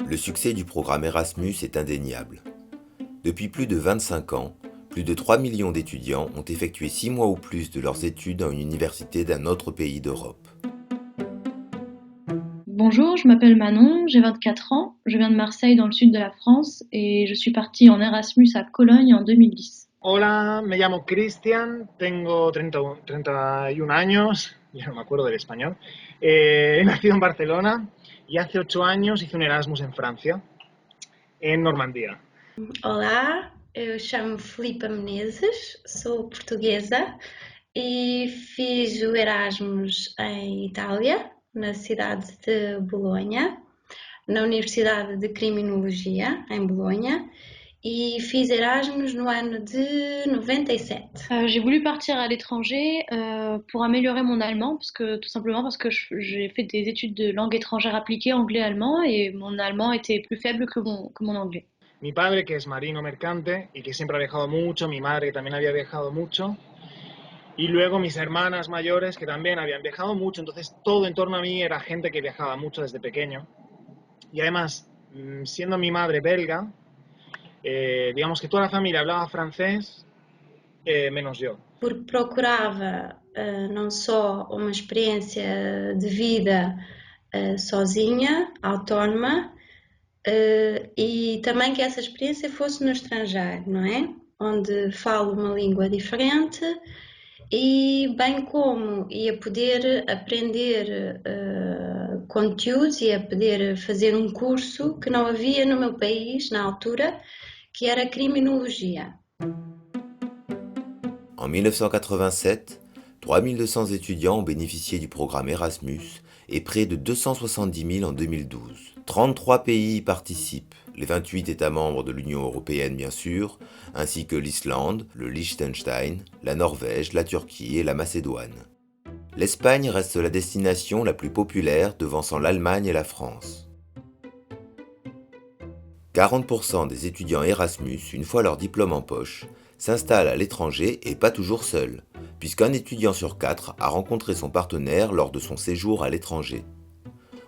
Le succès du programme Erasmus est indéniable. Depuis plus de 25 ans, plus de 3 millions d'étudiants ont effectué 6 mois ou plus de leurs études dans une université d'un autre pays d'Europe. Bonjour, je m'appelle Manon, j'ai 24 ans, je viens de Marseille dans le sud de la France et je suis partie en Erasmus à Cologne en 2010. Hola, me llamo Cristian, tengo 31 años, ya no me acuerdo del español. He nacido en Barcelona y hace 8 años hice un Erasmus en Francia, en Normandía. Olá, eu chamo Filipa Menezes, sou portuguesa e fiz o Erasmus em Itália, na cidade de Bolonha, na Universidade de Criminologia, em Bolonha, e fiz Erasmus no ano de 97. J'ai voulu partir à l'étranger pour améliorer mon allemand, tout simplement parce que j'ai fait des études de langue étrangère appliquée anglais-allemand et mon allemand était plus faible que mon anglais. Mi padre, que es marino mercante y que siempre ha viajado mucho, mi madre, que también había viajado mucho, y luego mis hermanas mayores, que también habían viajado mucho, entonces todo en torno a mí era gente que viajaba mucho desde pequeño. Y además, siendo mi madre belga, digamos que toda la familia hablaba francés, menos yo. Porque procurava não só uma experiência de vida sozinha, autónoma, e também que essa experiência fosse no estrangeiro, não é? Onde falo uma língua diferente e bem como ia poder aprender conteúdos, ia poder fazer um curso que não havia no meu país na altura, que era criminologia. En 1987, 3200 étudiants ont bénéficié du programme Erasmus et près de 270 000 en 2012. 33 pays y participent, les 28 États membres de l'Union européenne bien sûr, ainsi que l'Islande, le Liechtenstein, la Norvège, la Turquie et la Macédoine. L'Espagne reste la destination la plus populaire, devançant l'Allemagne et la France. 40% des étudiants Erasmus, une fois leur diplôme en poche, s'installent à l'étranger et pas toujours seuls, puisqu'un étudiant sur 4 a rencontré son partenaire lors de son séjour à l'étranger.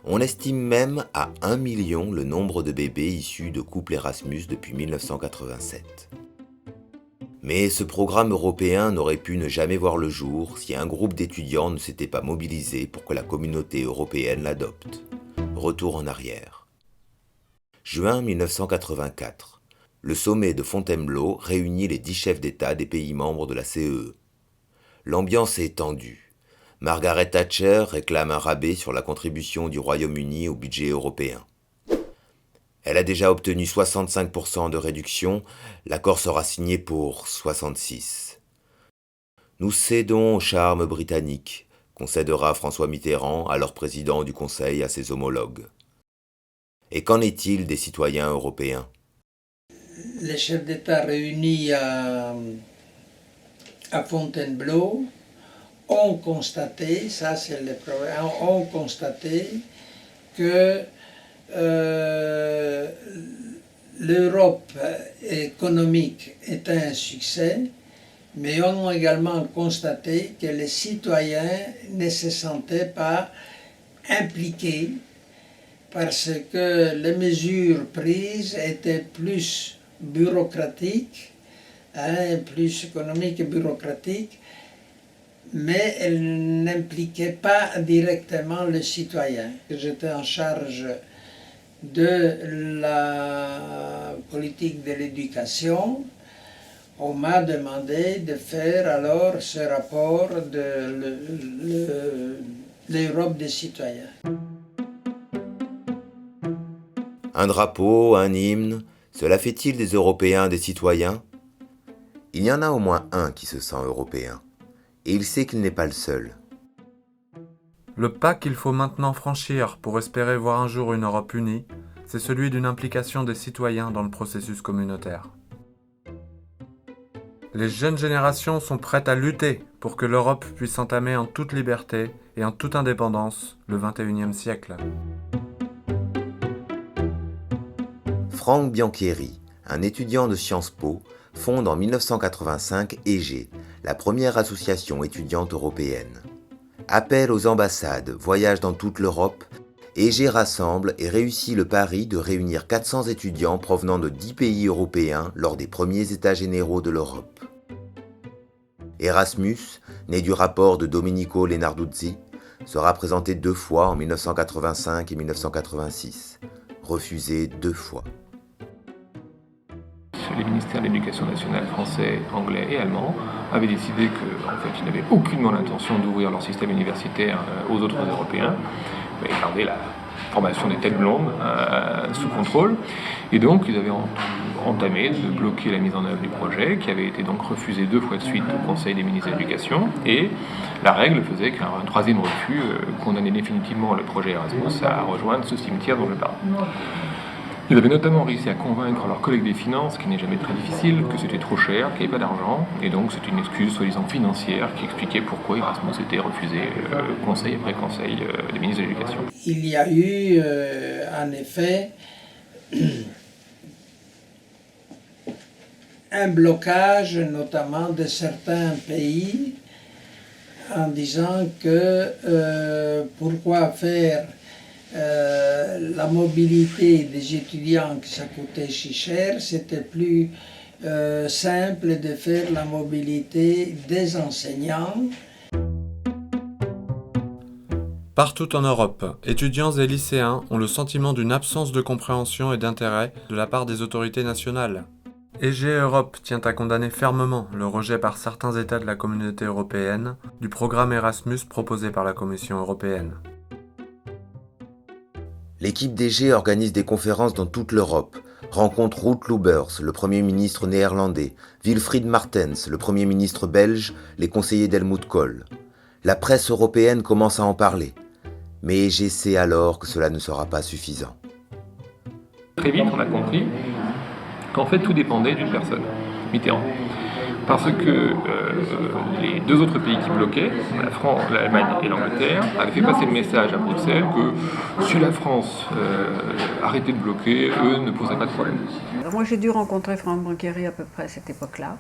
On estime même à 1 million le nombre de bébés issus de couples Erasmus depuis 1987. Mais ce programme européen n'aurait pu ne jamais voir le jour si un groupe d'étudiants ne s'était pas mobilisé pour que la communauté européenne l'adopte. Retour en arrière. Juin 1984. Le sommet de Fontainebleau réunit les 10 chefs d'État des pays membres de la CEE. L'ambiance est tendue. Margaret Thatcher réclame un rabais sur la contribution du Royaume-Uni au budget européen. Elle a déjà obtenu 65% de réduction, l'accord sera signé pour 66%. Nous cédons au charme britannique, concédera François Mitterrand, alors président du Conseil, à ses homologues. Et qu'en est-il des citoyens européens ? Les chefs d'État réunis à Fontainebleau ont constaté, ça c'est le problème, ont constaté que l'Europe économique était un succès, mais ont également constaté que les citoyens ne se sentaient pas impliqués parce que les mesures prises étaient plus bureaucratiques, plus économiques et bureaucratiques, mais elles n'impliquaient pas directement le citoyen. J'étais en charge de la politique de l'éducation. On m'a demandé de faire alors ce rapport de l'Europe des citoyens. Un drapeau, un hymne, cela fait-il des Européens des citoyens ? Il y en a au moins un qui se sent européen, et il sait qu'il n'est pas le seul. Le pas qu'il faut maintenant franchir pour espérer voir un jour une Europe unie, c'est celui d'une implication des citoyens dans le processus communautaire. Les jeunes générations sont prêtes à lutter pour que l'Europe puisse entamer en toute liberté et en toute indépendance le XXIe siècle. Franck Biancheri, un étudiant de Sciences Po, fonde en 1985 EG, la première association étudiante européenne. Appel aux ambassades, voyage dans toute l'Europe, EG rassemble et réussit le pari de réunir 400 étudiants provenant de 10 pays européens lors des premiers États généraux de l'Europe. Erasmus, né du rapport de Domenico Leonarduzzi, sera présenté 2 fois en 1985 et 1986, refusé 2 fois. Les ministères de l'Éducation nationale français, anglais et allemand avaient décidé qu'ils n'avaient aucunement l'intention d'ouvrir leur système universitaire aux autres Européens, mais garder la formation des têtes blondes sous contrôle. Et donc ils avaient entamé de bloquer la mise en œuvre du projet, qui avait été donc refusé 2 fois de suite au Conseil des ministres de l'Éducation. Et la règle faisait qu'un 3e refus condamnait définitivement le projet Erasmus à rejoindre ce cimetière dont je parle. Ils avaient notamment réussi à convaincre leurs collègues des finances, ce qui n'est jamais très difficile, que c'était trop cher, qu'il n'y avait pas d'argent, et donc c'était une excuse soi-disant financière qui expliquait pourquoi Erasmus était refusé conseil après conseil des ministres de l'Éducation. Il y a eu en effet un blocage notamment de certains pays en disant que pourquoi faire la mobilité des étudiants, que ça coûtait si cher, c'était plus simple de faire la mobilité des enseignants. Partout en Europe, étudiants et lycéens ont le sentiment d'une absence de compréhension et d'intérêt de la part des autorités nationales. EG Europe tient à condamner fermement le rejet par certains États de la communauté européenne du programme Erasmus proposé par la Commission européenne. L'équipe d'EG organise des conférences dans toute l'Europe, rencontre Ruud Lubbers, le Premier ministre néerlandais, Wilfried Martens, le Premier ministre belge, les conseillers d'Helmut Kohl. La presse européenne commence à en parler, mais EG sait alors que cela ne sera pas suffisant. Très vite, on a compris qu'en fait tout dépendait d'une personne, Mitterrand. Parce que les 2 autres pays qui bloquaient, la France, l'Allemagne et l'Angleterre, avaient fait passer le message à Bruxelles que si la France arrêtait de bloquer, eux ne poseraient pas de problème. Moi j'ai dû rencontrer Franck Banchieri à peu près à cette époque-là.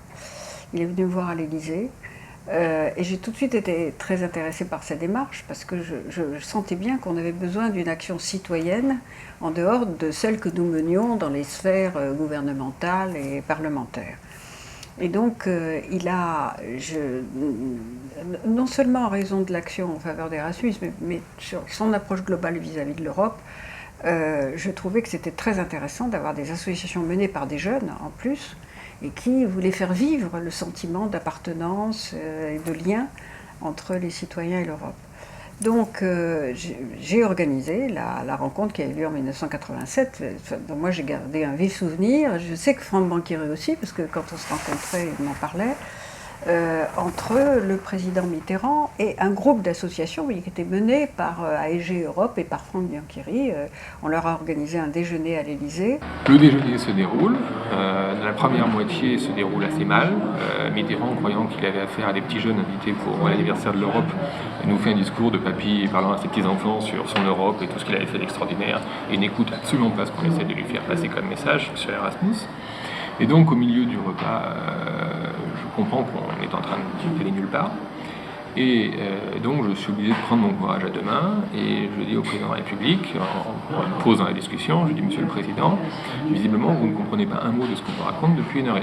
Il est venu me voir à l'Élysée. Et j'ai tout de suite été très intéressée par sa démarche parce que je sentais bien qu'on avait besoin d'une action citoyenne en dehors de celle que nous menions dans les sphères gouvernementales et parlementaires. Et donc, non seulement en raison de l'action en faveur d'Erasmus, mais sur son approche globale vis-à-vis de l'Europe, je trouvais que c'était très intéressant d'avoir des associations menées par des jeunes, en plus, et qui voulaient faire vivre le sentiment d'appartenance et de lien entre les citoyens et l'Europe. Donc, j'ai organisé la rencontre qui a eu lieu en 1987, dont moi j'ai gardé un vif souvenir. Je sais que Franck Banchieri aussi, parce que quand on se rencontrait, il m'en parlait, entre le président Mitterrand et un groupe d'associations qui était mené par EG Europe et par Franck Banchieri. On leur a organisé un déjeuner à l'Élysée. Le déjeuner se déroule. La première moitié se déroule assez mal. Mitterrand, croyant qu'il avait affaire à des petits jeunes invités pour l'anniversaire de l'Europe, nous fait un discours de papy parlant à ses petits-enfants sur son Europe et tout ce qu'il avait fait d'extraordinaire, et n'écoute absolument pas ce qu'on essaie de lui faire passer comme message sur Erasmus. Et donc au milieu du repas, je comprends qu'on est en train d'aller nulle part. Et donc je suis obligé de prendre mon courage à 2 mains et je dis au président de la République, en une pause dans la discussion, je dis: Monsieur le Président, visiblement vous ne comprenez pas un mot de ce qu'on vous raconte depuis 1h30.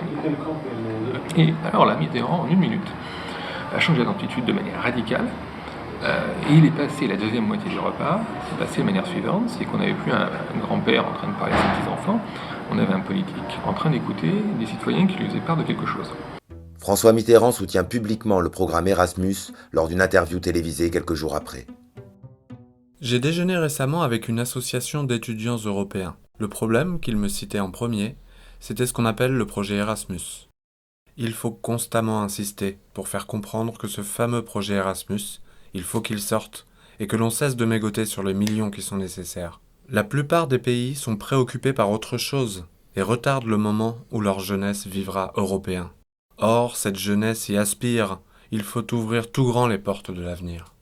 Et alors là, Mitterrand, en 1 minute, a changé d'attitude de manière radicale. Et il est passé, la deuxième moitié du repas, c'est passé de manière suivante, c'est qu'on n'avait plus un grand-père en train de parler à ses petits-enfants, on avait un politique en train d'écouter des citoyens qui lui faisaient part de quelque chose. François Mitterrand soutient publiquement le programme Erasmus lors d'une interview télévisée quelques jours après. J'ai déjeuné récemment avec une association d'étudiants européens. Le problème qu'ils me citaient en premier, c'était ce qu'on appelle le projet Erasmus. Il faut constamment insister pour faire comprendre que ce fameux projet Erasmus, il faut qu'il sorte et que l'on cesse de mégoter sur les millions qui sont nécessaires. La plupart des pays sont préoccupés par autre chose et retardent le moment où leur jeunesse vivra européen. Or, cette jeunesse y aspire, il faut ouvrir tout grand les portes de l'avenir.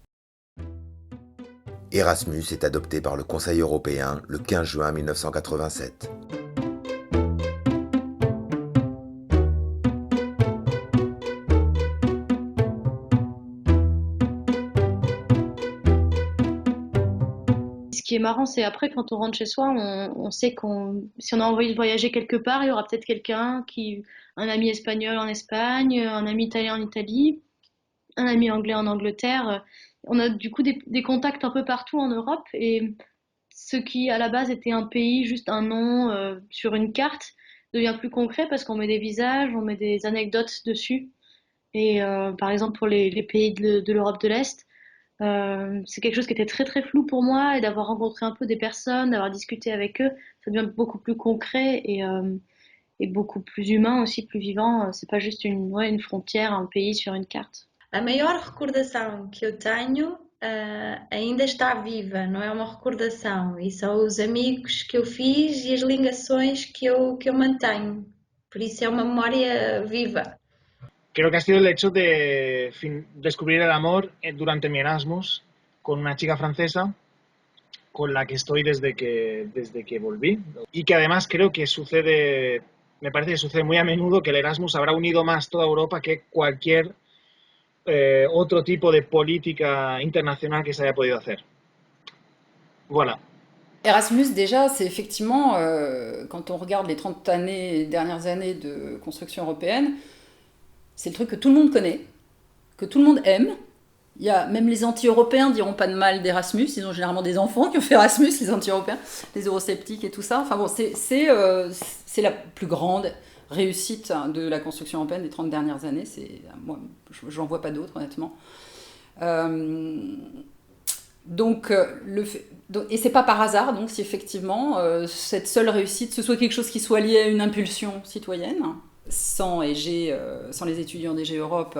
Erasmus est adopté par le Conseil européen le 15 juin 1987. Ce qui est marrant, c'est après, quand on rentre chez soi, on sait si on a envie de voyager quelque part, il y aura peut-être un ami espagnol en Espagne, un ami italien en Italie, un ami anglais en Angleterre. On a du coup des contacts un peu partout en Europe, et ce qui à la base était un pays, juste un nom sur une carte, devient plus concret parce qu'on met des visages, on met des anecdotes dessus. Et par exemple pour les pays de l'Europe de l'Est, c'est quelque chose qui était très très flou pour moi, et d'avoir rencontré un peu des personnes, d'avoir discuté avec eux, ça devient beaucoup plus concret et beaucoup plus humain aussi, plus vivant. C'est pas juste une frontière, un pays sur une carte. A maior recordação que eu tenho ainda está viva, não é uma recordação, e são os amigos que eu fiz e as ligações que eu mantenho. Por isso é uma memória viva. Creo que ha sido el hecho de descubrir el amor durante mi Erasmus con una chica francesa con la que estoy desde que volví. Y que además creo que me parece que sucede muy a menudo, que el Erasmus habrá unido más toda Europa que cualquier otro tipo de política internacional que se haya podido hacer. Voilà. Erasmus, déjà, c'est effectivement, quand on regarde les 30 dernières années de construction européenne, c'est le truc que tout le monde connaît, que tout le monde aime. Il y a, même les anti-européens diront pas de mal d'Erasmus, ils ont généralement des enfants qui ont fait Erasmus, les anti-européens, les eurosceptiques et tout ça. Enfin bon, c'est la plus grande réussite de la construction européenne des 30 dernières années. Moi, j'en vois pas d'autres, honnêtement. Et c'est pas par hasard, donc, si effectivement cette seule réussite, ce soit quelque chose qui soit lié à une impulsion citoyenne. Sans les étudiants d'EG Europe,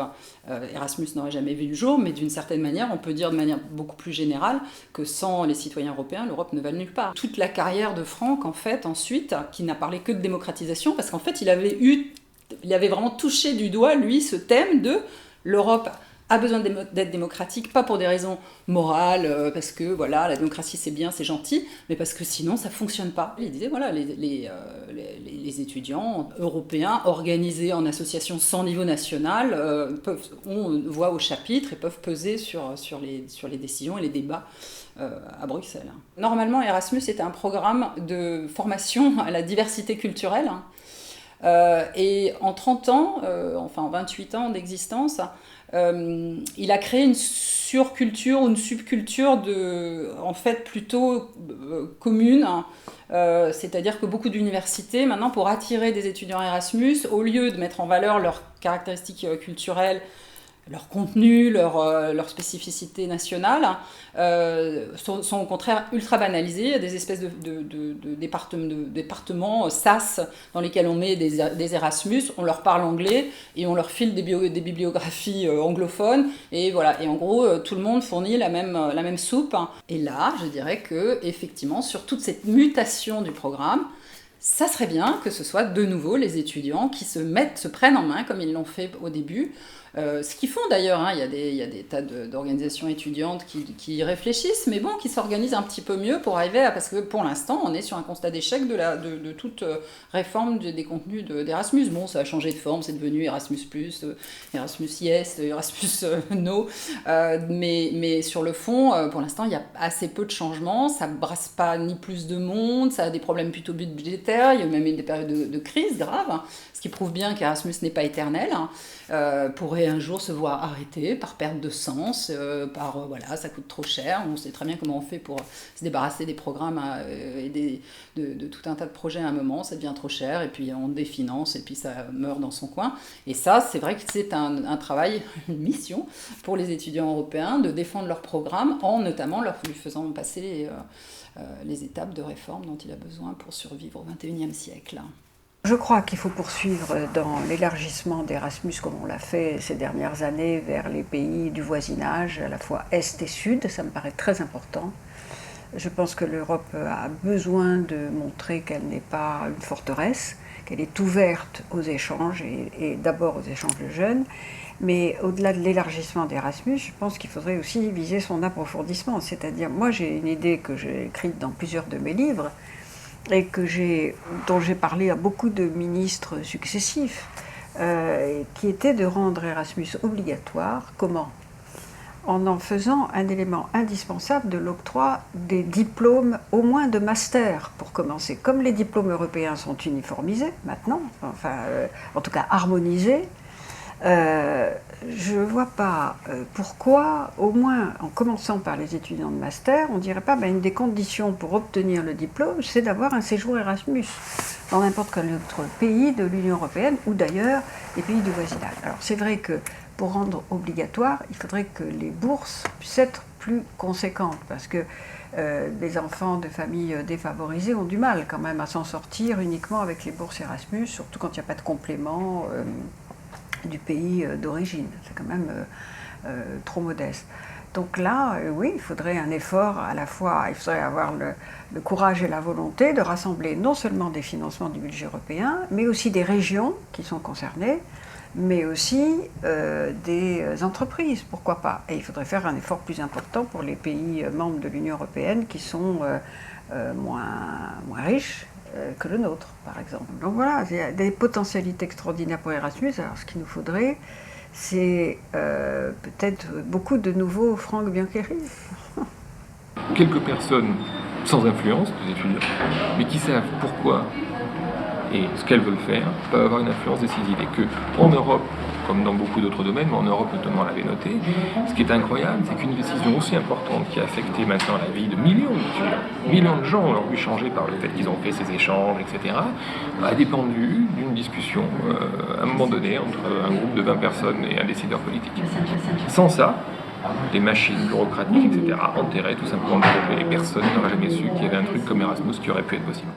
Erasmus n'aurait jamais vu le jour, mais d'une certaine manière, on peut dire de manière beaucoup plus générale que sans les citoyens européens, l'Europe ne va nulle part. Toute la carrière de Franck, en fait, ensuite, qui n'a parlé que de démocratisation, parce qu'en fait, il avait vraiment touché du doigt, lui, ce thème de l'Europe a besoin d'être démocratique, pas pour des raisons morales, parce que voilà, la démocratie c'est bien, c'est gentil, mais parce que sinon ça fonctionne pas. Il disait voilà, les étudiants européens organisés en associations sans niveau national ont voix au chapitre et peuvent peser sur les décisions et les débats à Bruxelles. Normalement, Erasmus était un programme de formation à la diversité culturelle, et en 30 ans, enfin en 28 ans d'existence, il a créé une surculture ou une subculture en fait plutôt commune, c'est-à-dire que beaucoup d'universités maintenant, pour attirer des étudiants Erasmus, au lieu de mettre en valeur leurs caractéristiques culturelles, leur contenu, leur spécificité nationale, sont au contraire ultra banalisés. Il y a des espèces de départements SAS dans lesquels on met des Erasmus, on leur parle anglais et on leur file des bibliographies anglophones, et voilà. Et en gros, tout le monde fournit la même soupe. Et là, je dirais que effectivement, sur toute cette mutation du programme, ça serait bien que ce soit de nouveau les étudiants qui se prennent en main comme ils l'ont fait au début. Ce qu'ils font d'ailleurs, hein, il y a des tas d'organisations étudiantes qui y réfléchissent, mais bon, qui s'organisent un petit peu mieux pour arriver parce que pour l'instant, on est sur un constat d'échec de toute réforme des contenus d'Erasmus. Bon, ça a changé de forme, c'est devenu Erasmus+, Erasmus Yes, Erasmus No, mais sur le fond, pour l'instant, il y a assez peu de changements, ça ne brasse pas ni plus de monde, ça a des problèmes plutôt budgétaires, il y a même eu des périodes de crise graves, hein, ce qui prouve bien qu'Erasmus n'est pas éternel, pourrait un jour se voir arrêté par perte de sens, voilà, ça coûte trop cher, on sait très bien comment on fait pour se débarrasser des programmes et de tout un tas de projets à un moment, ça devient trop cher, et puis on définance, et puis ça meurt dans son coin. Et ça, c'est vrai que c'est un travail, une mission pour les étudiants européens de défendre leur programme, en notamment leur lui faisant passer les étapes de réforme dont il a besoin pour survivre au XXIe siècle. Je crois qu'il faut poursuivre dans l'élargissement d'Erasmus comme on l'a fait ces dernières années vers les pays du voisinage, à la fois Est et Sud, ça me paraît très important. Je pense que l'Europe a besoin de montrer qu'elle n'est pas une forteresse, qu'elle est ouverte aux échanges et d'abord aux échanges de jeunes. Mais au-delà de l'élargissement d'Erasmus, je pense qu'il faudrait aussi viser son approfondissement. C'est-à-dire, moi j'ai une idée que j'ai écrite dans plusieurs de mes livres, et dont j'ai parlé à beaucoup de ministres successifs, qui était de rendre Erasmus obligatoire. Comment ? en faisant un élément indispensable de l'octroi des diplômes, au moins de master, pour commencer. Comme les diplômes européens sont uniformisés maintenant, en tout cas harmonisés, je ne vois pas pourquoi, au moins en commençant par les étudiants de master, on ne dirait pas une des conditions pour obtenir le diplôme, c'est d'avoir un séjour Erasmus dans n'importe quel autre pays de l'Union européenne ou d'ailleurs les pays du voisinage. Alors c'est vrai que pour rendre obligatoire, il faudrait que les bourses puissent être plus conséquentes parce que les enfants de familles défavorisées ont du mal quand même à s'en sortir uniquement avec les bourses Erasmus, surtout quand il n'y a pas de complément du pays d'origine. C'est quand même trop modeste. Donc là, oui, il faudrait un effort à la fois, il faudrait avoir le courage et la volonté de rassembler non seulement des financements du budget européen, mais aussi des régions qui sont concernées, mais aussi des entreprises, pourquoi pas. Et il faudrait faire un effort plus important pour les pays membres de l'Union européenne qui sont moins riches que le nôtre, par exemple. Donc voilà, il y a des potentialités extraordinaires pour Erasmus. Alors ce qu'il nous faudrait, c'est peut-être beaucoup de nouveaux Franck Biancheri. Quelques personnes sans influence, des étudiants, mais qui savent pourquoi et ce qu'elles veulent faire, peuvent avoir une influence décisive. Et qu'en Europe, comme dans beaucoup d'autres domaines, mais en Europe notamment on l'avait noté, ce qui est incroyable, c'est qu'une décision aussi importante qui a affecté maintenant la vie de millions d'étudiants, millions de gens ont vu changer par le fait qu'ils ont fait ces échanges, etc., a dépendu d'une discussion à un moment donné entre un groupe de 20 personnes et un décideur politique. Sans ça, les machines bureaucratiques, etc., enterraient tout simplement le projet et personne n'aurait jamais su qu'il y avait un truc comme Erasmus qui aurait pu être possible.